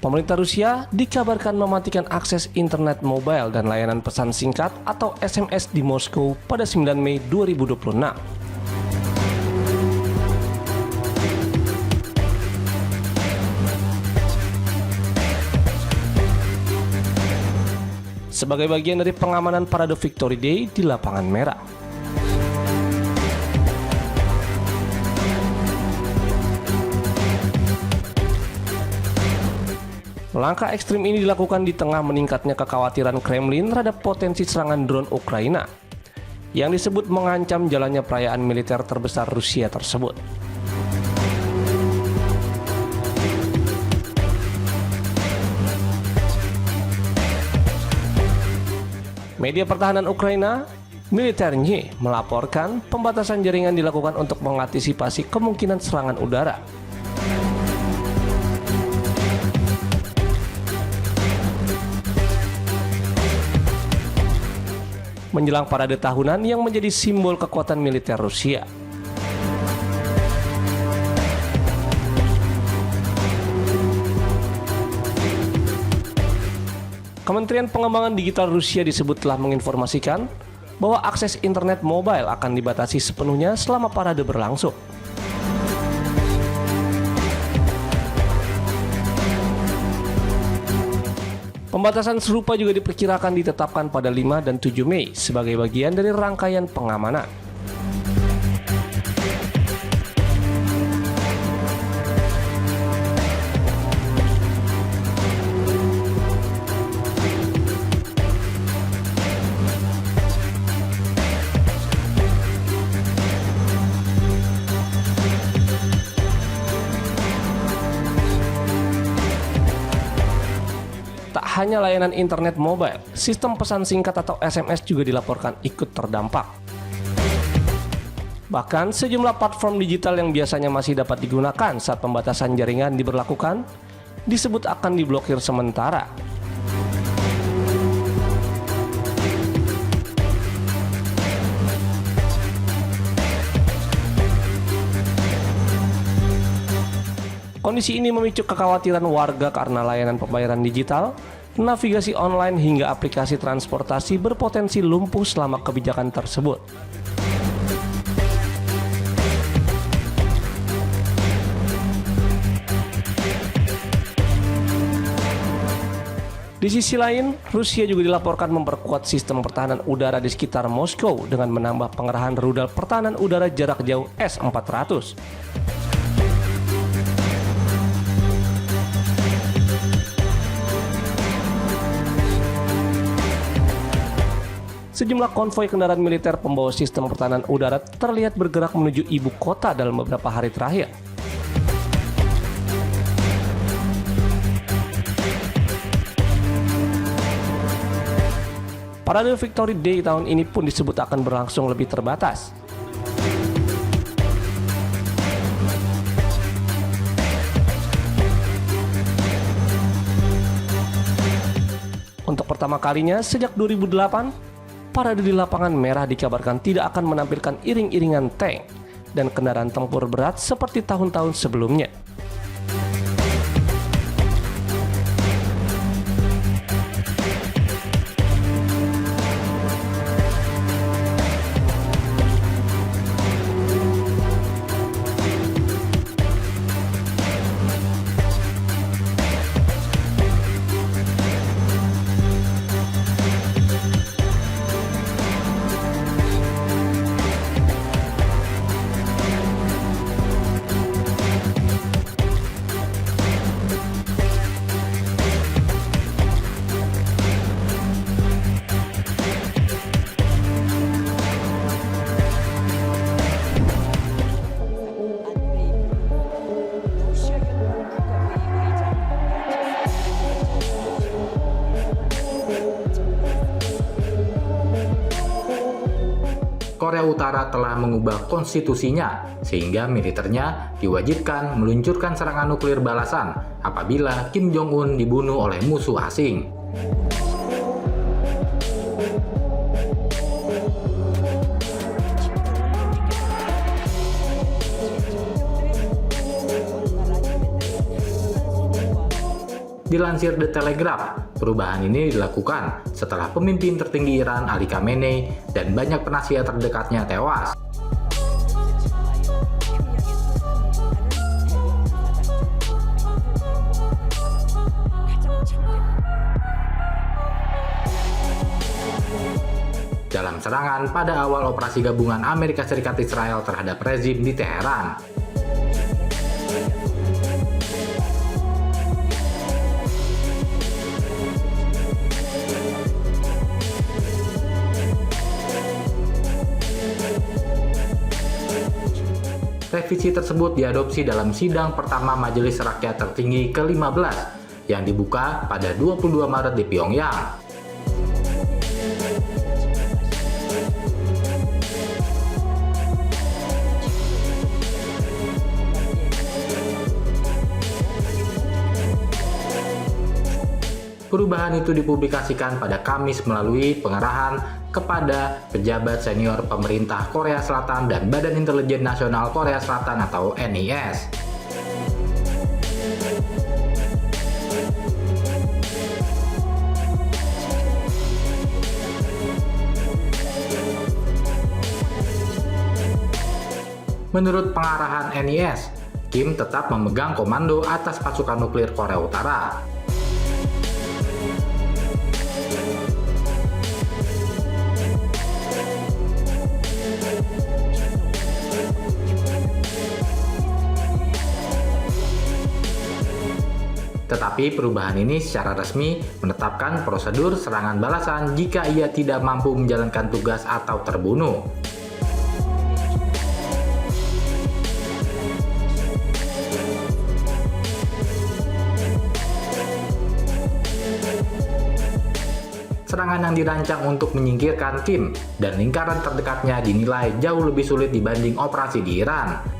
Pemerintah Rusia dikabarkan mematikan akses internet mobile dan layanan pesan singkat atau SMS di Moskow pada 9 Mei 2026. Sebagai bagian dari pengamanan Parade Victory Day di Lapangan Merah. Langkah ekstrim ini dilakukan di tengah meningkatnya kekhawatiran Kremlin terhadap potensi serangan drone Ukraina, yang disebut mengancam jalannya perayaan militer terbesar Rusia tersebut. Media pertahanan Ukraina, Militerny, melaporkan pembatasan jaringan dilakukan untuk mengantisipasi kemungkinan serangan udara. Menjelang parade tahunan yang menjadi simbol kekuatan militer Rusia. Kementerian Pengembangan Digital Rusia disebut telah menginformasikan bahwa akses internet mobile akan dibatasi sepenuhnya selama parade berlangsung. Pembatasan serupa juga diperkirakan ditetapkan pada 5 dan 7 Mei sebagai bagian dari rangkaian pengamanan. Tak hanya layanan internet mobile, sistem pesan singkat atau SMS juga dilaporkan ikut terdampak. Bahkan sejumlah platform digital yang biasanya masih dapat digunakan saat pembatasan jaringan diberlakukan, disebut akan diblokir sementara. Kondisi ini memicu kekhawatiran warga karena layanan pembayaran digital, navigasi online hingga aplikasi transportasi berpotensi lumpuh selama kebijakan tersebut. Di sisi lain, Rusia juga dilaporkan memperkuat sistem pertahanan udara di sekitar Moskow dengan menambah pengerahan rudal pertahanan udara jarak jauh S-400. Sejumlah konvoi kendaraan militer pembawa sistem pertahanan udara terlihat bergerak menuju ibu kota dalam beberapa hari terakhir. Parade Victory Day tahun ini pun disebut akan berlangsung lebih terbatas. Untuk pertama kalinya sejak 2008, parade di Lapangan Merah dikabarkan tidak akan menampilkan iring-iringan tank dan kendaraan tempur berat seperti tahun-tahun sebelumnya. Korea Utara telah mengubah konstitusinya sehingga militernya diwajibkan meluncurkan serangan nuklir balasan apabila Kim Jong-un dibunuh oleh musuh asing. Dilansir The Telegraph, perubahan ini dilakukan setelah pemimpin tertinggi Iran Ali Khamenei dan banyak penasihat terdekatnya tewas. Dalam serangan pada awal operasi gabungan Amerika Serikat Israel terhadap rezim di Teheran. Revisi tersebut diadopsi dalam sidang pertama Majelis Rakyat Tertinggi ke-15 yang dibuka pada 22 Maret di Pyongyang. Perubahan itu dipublikasikan pada Kamis melalui pengarahan kepada pejabat senior pemerintah Korea Selatan dan Badan Intelijen Nasional Korea Selatan atau NIS. Menurut pengarahan NIS, Kim tetap memegang komando atas pasukan nuklir Korea Utara. Tetapi perubahan ini secara resmi menetapkan prosedur serangan balasan jika ia tidak mampu menjalankan tugas atau terbunuh. Serangan yang dirancang untuk menyingkirkan Kim dan lingkaran terdekatnya dinilai jauh lebih sulit dibanding operasi di Iran.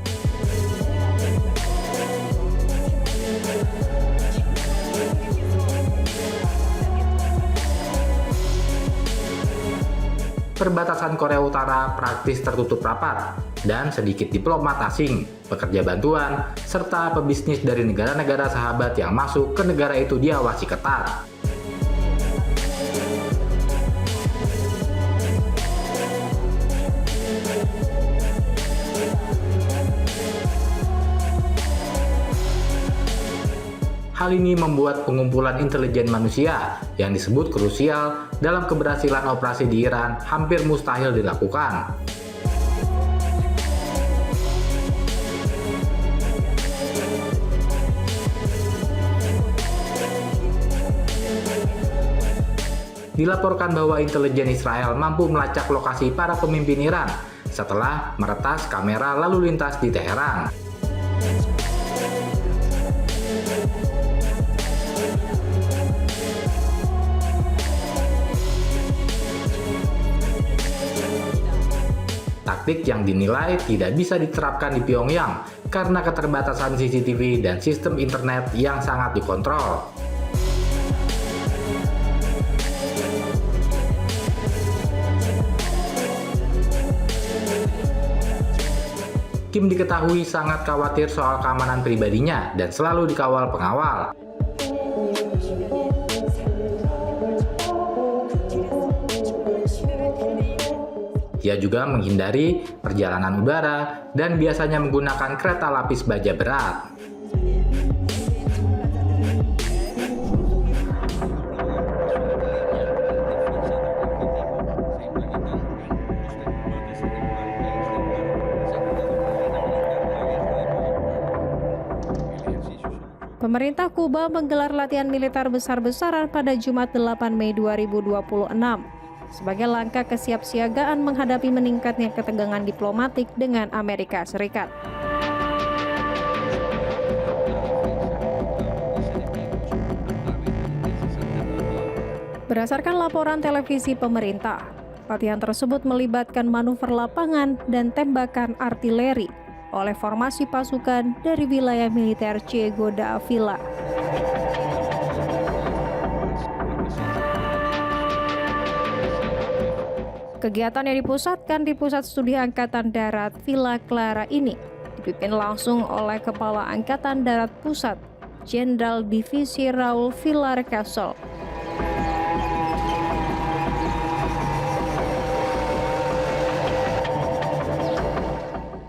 Perbatasan Korea Utara praktis tertutup rapat, dan sedikit diplomat asing, pekerja bantuan, serta pebisnis dari negara-negara sahabat yang masuk ke negara itu diawasi ketat. Hal ini membuat pengumpulan intelijen manusia yang disebut krusial dalam keberhasilan operasi di Iran hampir mustahil dilakukan. Dilaporkan bahwa intelijen Israel mampu melacak lokasi para pemimpin Iran setelah meretas kamera lalu lintas di Teheran. Taktik yang dinilai tidak bisa diterapkan di Pyongyang karena keterbatasan CCTV dan sistem internet yang sangat dikontrol. Kim diketahui sangat khawatir soal keamanan pribadinya dan selalu dikawal pengawal. Ia juga menghindari perjalanan udara dan biasanya menggunakan kereta lapis baja berat. Pemerintah Kuba menggelar latihan militer besar-besaran pada Jumat 8 Mei 2026 sebagai langkah kesiapsiagaan menghadapi meningkatnya ketegangan diplomatik dengan Amerika Serikat. Berdasarkan laporan televisi pemerintah, latihan tersebut melibatkan manuver lapangan dan tembakan artileri oleh formasi pasukan dari wilayah militer Ciego da Avila. Kegiatan yang dipusatkan di Pusat Studi Angkatan Darat Villa Clara ini dipimpin langsung oleh Kepala Angkatan Darat Pusat Jenderal Divisi Raul Villar Castle.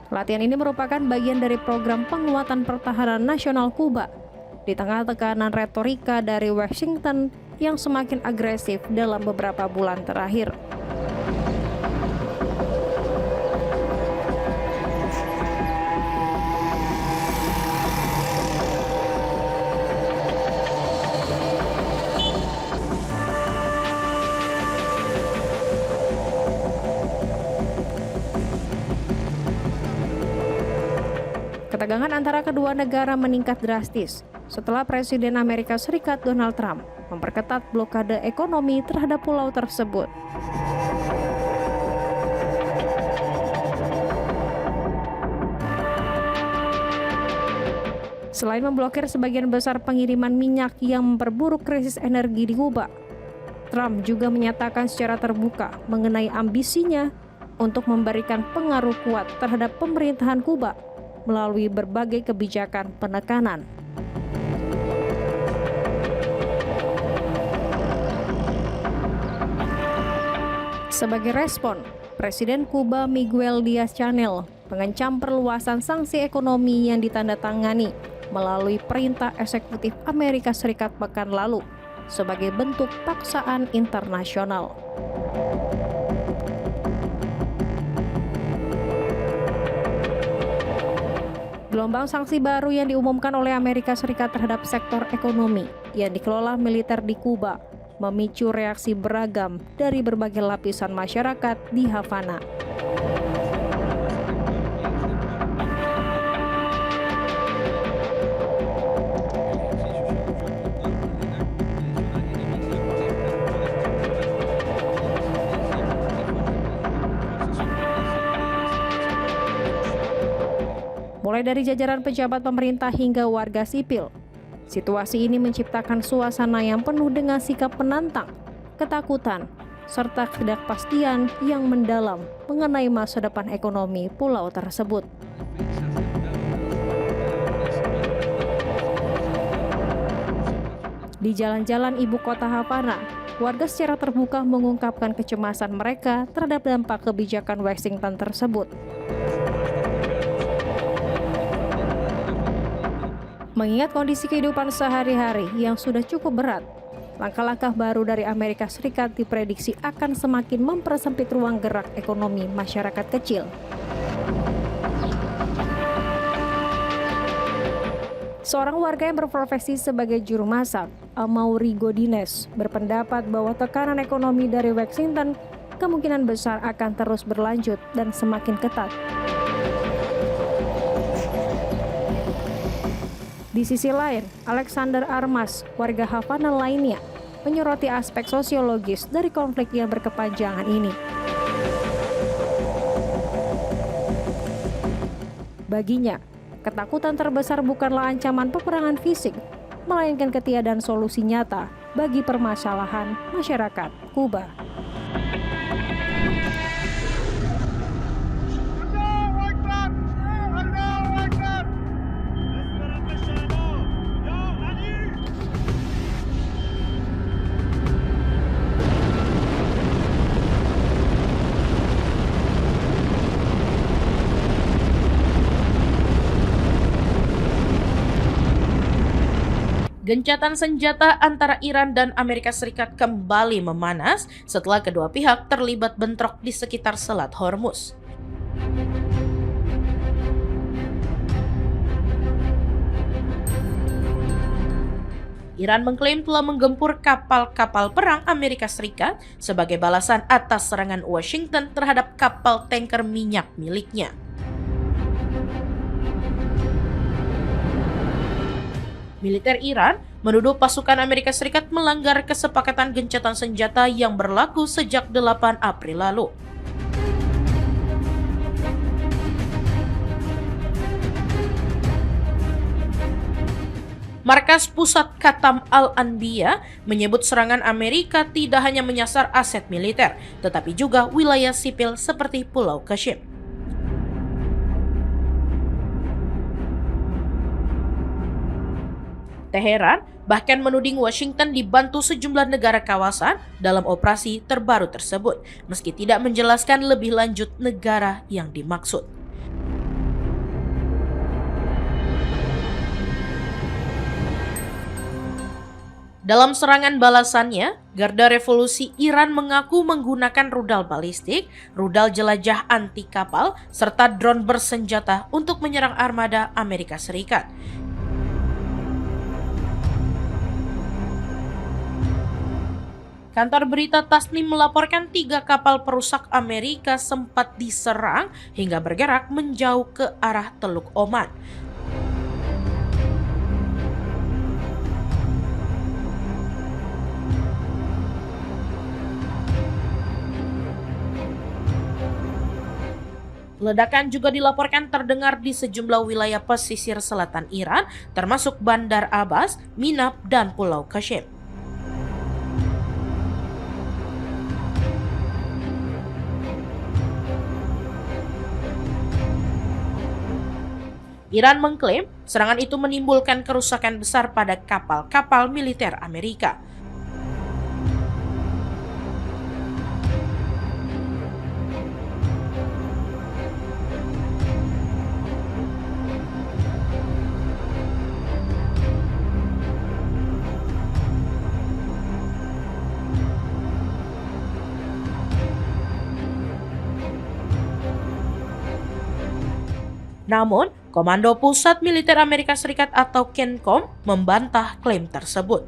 Latihan ini merupakan bagian dari program penguatan pertahanan nasional Kuba di tengah tekanan retorika dari Washington yang semakin agresif dalam beberapa bulan terakhir. Ketegangan antara kedua negara meningkat drastis setelah Presiden Amerika Serikat Donald Trump memperketat blokade ekonomi terhadap pulau tersebut. Selain memblokir sebagian besar pengiriman minyak yang memperburuk krisis energi di Kuba, Trump juga menyatakan secara terbuka mengenai ambisinya untuk memberikan pengaruh kuat terhadap pemerintahan Kuba melalui berbagai kebijakan penekanan. Sebagai respon, Presiden Kuba Miguel Diaz-Canel mengancam perluasan sanksi ekonomi yang ditandatangani melalui perintah eksekutif Amerika Serikat pekan lalu sebagai bentuk paksaan internasional. Gelombang sanksi baru yang diumumkan oleh Amerika Serikat terhadap sektor ekonomi yang dikelola militer di Kuba memicu reaksi beragam dari berbagai lapisan masyarakat di Havana. Mulai dari jajaran pejabat pemerintah hingga warga sipil, situasi ini menciptakan suasana yang penuh dengan sikap penantang, ketakutan, serta ketidakpastian yang mendalam mengenai masa depan ekonomi pulau tersebut. Di jalan-jalan ibu kota Havana, warga secara terbuka mengungkapkan kecemasan mereka terhadap dampak kebijakan Washington tersebut. Mengingat kondisi kehidupan sehari-hari yang sudah cukup berat, langkah-langkah baru dari Amerika Serikat diprediksi akan semakin mempersempit ruang gerak ekonomi masyarakat kecil. Seorang warga yang berprofesi sebagai juru masak, Amaury Godinez, berpendapat bahwa tekanan ekonomi dari Washington kemungkinan besar akan terus berlanjut dan semakin ketat. Di sisi lain, Alexander Armas, warga Havana lainnya, menyoroti aspek sosiologis dari konflik yang berkepanjangan ini. Baginya, ketakutan terbesar bukanlah ancaman peperangan fisik, melainkan ketiadaan solusi nyata bagi permasalahan masyarakat Kuba. Gencatan senjata antara Iran dan Amerika Serikat kembali memanas setelah kedua pihak terlibat bentrok di sekitar Selat Hormuz. Iran mengklaim telah menggempur kapal-kapal perang Amerika Serikat sebagai balasan atas serangan Washington terhadap kapal tanker minyak miliknya. Militer Iran menuduh pasukan Amerika Serikat melanggar kesepakatan gencatan senjata yang berlaku sejak 8 April lalu. Markas Pusat Khatam Al-Anbiya menyebut serangan Amerika tidak hanya menyasar aset militer, tetapi juga wilayah sipil seperti Pulau Qassim. Teheran bahkan menuding Washington dibantu sejumlah negara kawasan dalam operasi terbaru tersebut, meski tidak menjelaskan lebih lanjut negara yang dimaksud. Dalam serangan balasannya, Garda Revolusi Iran mengaku menggunakan rudal balistik, rudal jelajah anti kapal, serta drone bersenjata untuk menyerang armada Amerika Serikat. Kantor berita Tasnim melaporkan 3 kapal perusak Amerika sempat diserang hingga bergerak menjauh ke arah Teluk Oman. Ledakan juga dilaporkan terdengar di sejumlah wilayah pesisir selatan Iran, termasuk Bandar Abbas, Minab, dan Pulau Qasem. Iran mengklaim serangan itu menimbulkan kerusakan besar pada kapal-kapal militer Amerika. Namun, Komando Pusat Militer Amerika Serikat atau CENTCOM membantah klaim tersebut.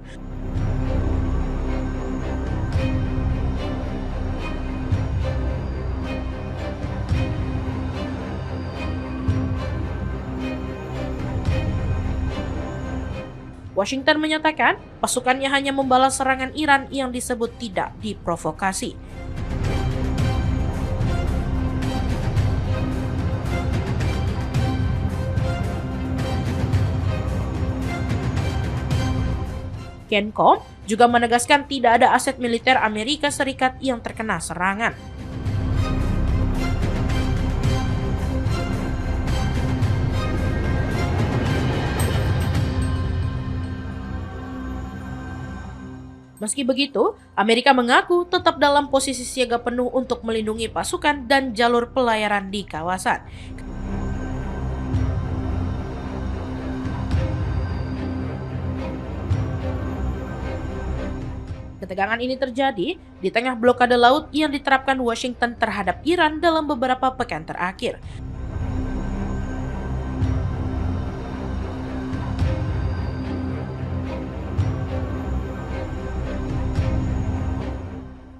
Washington menyatakan pasukannya hanya membalas serangan Iran yang disebut tidak diprovokasi. CENTCOM juga menegaskan tidak ada aset militer Amerika Serikat yang terkena serangan. Meski begitu, Amerika mengaku tetap dalam posisi siaga penuh untuk melindungi pasukan dan jalur pelayaran di kawasan. Ketegangan ini terjadi di tengah blokade laut yang diterapkan Washington terhadap Iran dalam beberapa pekan terakhir.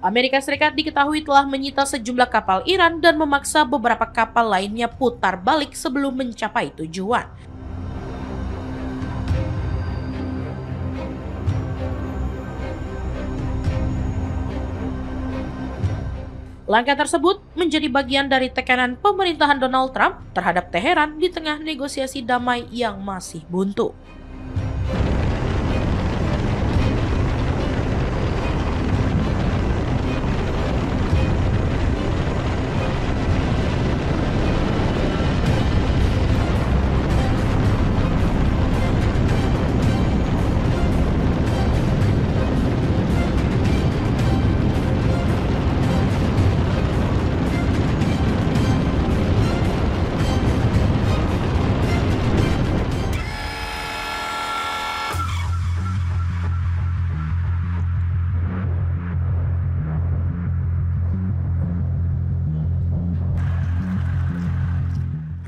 Amerika Serikat diketahui telah menyita sejumlah kapal Iran dan memaksa beberapa kapal lainnya putar balik sebelum mencapai tujuan. Langkah tersebut menjadi bagian dari tekanan pemerintahan Donald Trump terhadap Teheran di tengah negosiasi damai yang masih buntu.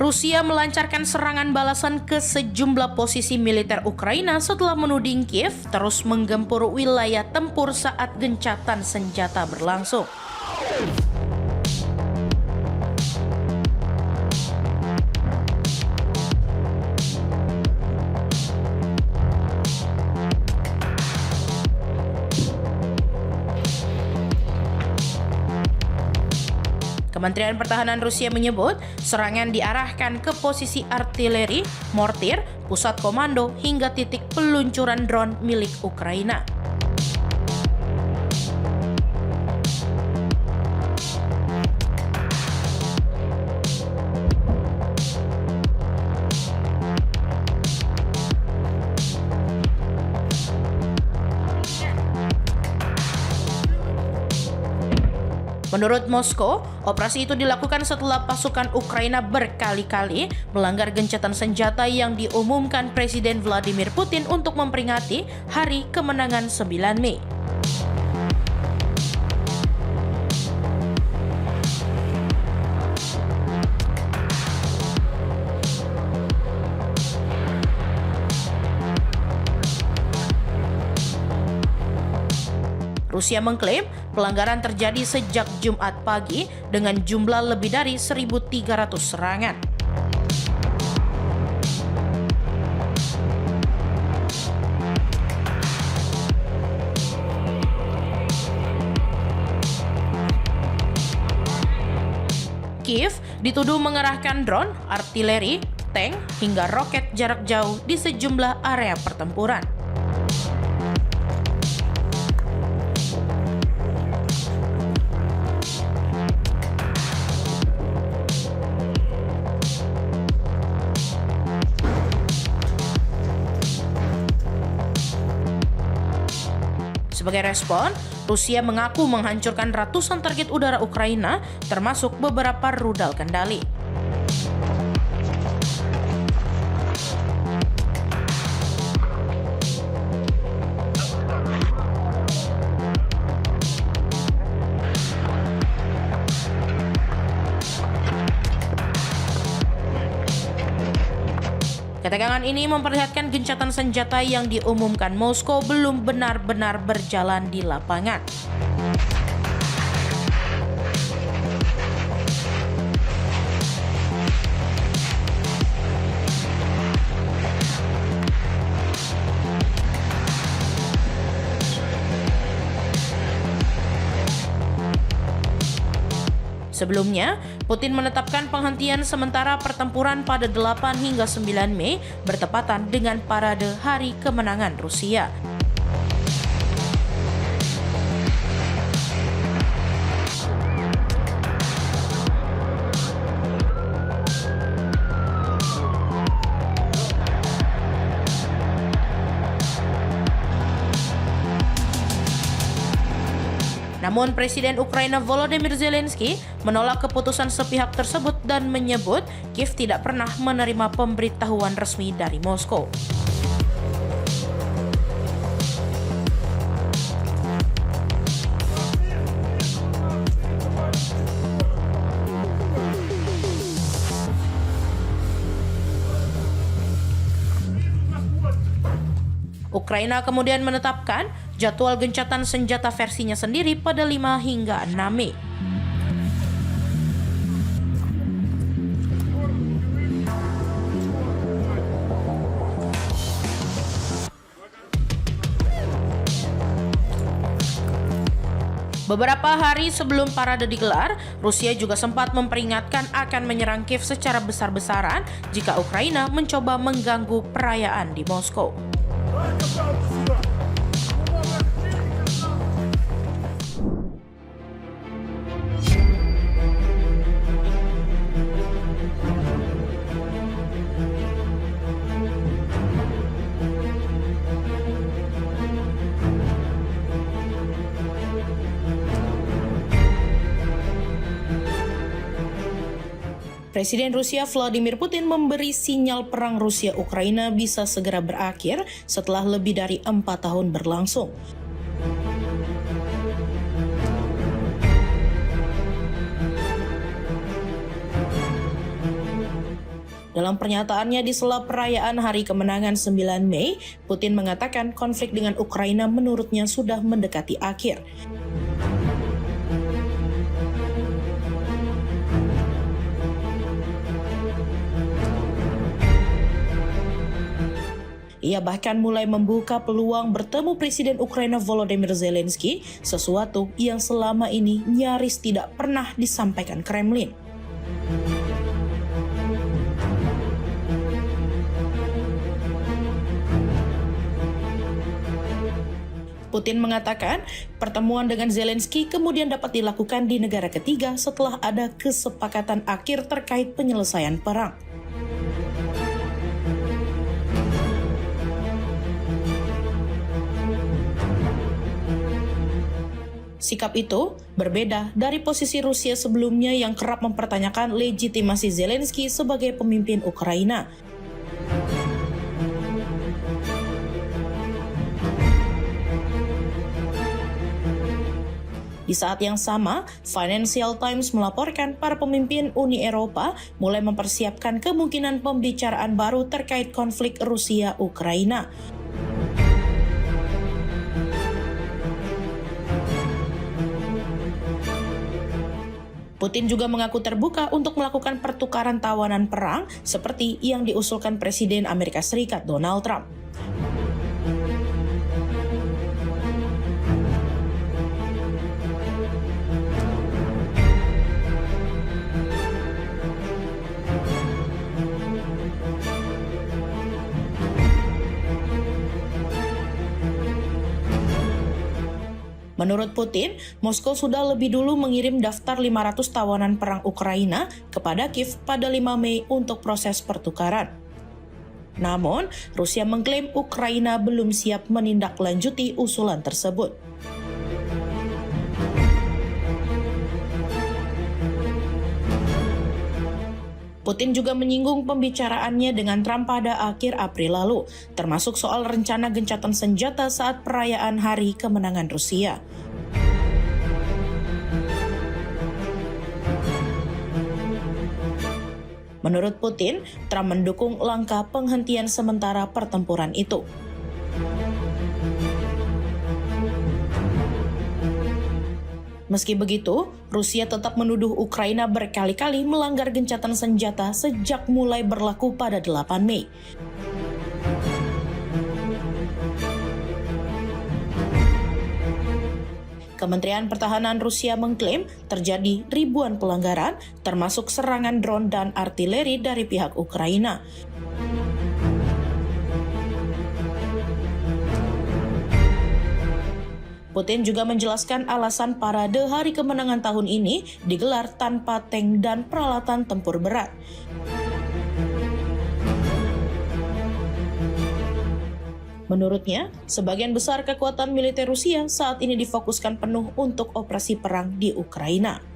Rusia melancarkan serangan balasan ke sejumlah posisi militer Ukraina setelah menuding Kiev terus menggempur wilayah tempur saat gencatan senjata berlangsung. Kementerian Pertahanan Rusia menyebut serangan diarahkan ke posisi artileri, mortir, pusat komando, hingga titik peluncuran drone milik Ukraina. Menurut Moskow, operasi itu dilakukan setelah pasukan Ukraina berkali-kali melanggar gencatan senjata yang diumumkan Presiden Vladimir Putin untuk memperingati Hari Kemenangan 9 Mei. Rusia mengklaim pelanggaran terjadi sejak Jumat pagi dengan jumlah lebih dari 1.300 serangan. Kiev dituduh mengerahkan drone, artileri, tank, hingga roket jarak jauh di sejumlah area pertempuran. Sebagai respon, Rusia mengaku menghancurkan ratusan target udara Ukraina, termasuk beberapa rudal kendali. Ketegangan ini memperlihatkan gencatan senjata yang diumumkan Moskow belum benar-benar berjalan di lapangan. Sebelumnya, Putin menetapkan penghentian sementara pertempuran pada 8 hingga 9 Mei bertepatan dengan parade Hari Kemenangan Rusia. Namun Presiden Ukraina Volodymyr Zelensky menolak keputusan sepihak tersebut dan menyebut Kiev tidak pernah menerima pemberitahuan resmi dari Moskow. Ukraina kemudian menetapkan jadwal gencatan senjata versinya sendiri pada 5 hingga 6 Mei. Beberapa hari sebelum parade digelar, Rusia juga sempat memperingatkan akan menyerang Kiev secara besar-besaran jika Ukraina mencoba mengganggu perayaan di Moskow. Presiden Rusia Vladimir Putin memberi sinyal perang Rusia-Ukraina bisa segera berakhir setelah lebih dari 4 tahun berlangsung. Dalam pernyataannya di sela perayaan Hari Kemenangan 9 Mei, Putin mengatakan konflik dengan Ukraina menurutnya sudah mendekati akhir. Ia bahkan mulai membuka peluang bertemu Presiden Ukraina Volodymyr Zelensky, sesuatu yang selama ini nyaris tidak pernah disampaikan Kremlin. Putin mengatakan pertemuan dengan Zelensky kemudian dapat dilakukan di negara ketiga setelah ada kesepakatan akhir terkait penyelesaian perang. Sikap itu berbeda dari posisi Rusia sebelumnya yang kerap mempertanyakan legitimasi Zelensky sebagai pemimpin Ukraina. Di saat yang sama, Financial Times melaporkan para pemimpin Uni Eropa mulai mempersiapkan kemungkinan pembicaraan baru terkait konflik Rusia-Ukraina. Putin juga mengaku terbuka untuk melakukan pertukaran tawanan perang seperti yang diusulkan Presiden Amerika Serikat Donald Trump. Menurut Putin, Moskow sudah lebih dulu mengirim daftar 500 tawanan perang Ukraina kepada Kiev pada 5 Mei untuk proses pertukaran. Namun, Rusia mengklaim Ukraina belum siap menindaklanjuti usulan tersebut. Putin juga menyinggung pembicaraannya dengan Trump pada akhir April lalu, termasuk soal rencana gencatan senjata saat perayaan Hari Kemenangan Rusia. Menurut Putin, Trump mendukung langkah penghentian sementara pertempuran itu. Meski begitu, Rusia tetap menuduh Ukraina berkali-kali melanggar gencatan senjata sejak mulai berlaku pada 8 Mei. Kementerian Pertahanan Rusia mengklaim terjadi ribuan pelanggaran, termasuk serangan drone dan artileri dari pihak Ukraina. Putin juga menjelaskan alasan parade Hari Kemenangan tahun ini digelar tanpa tank dan peralatan tempur berat. Menurutnya, sebagian besar kekuatan militer Rusia saat ini difokuskan penuh untuk operasi perang di Ukraina.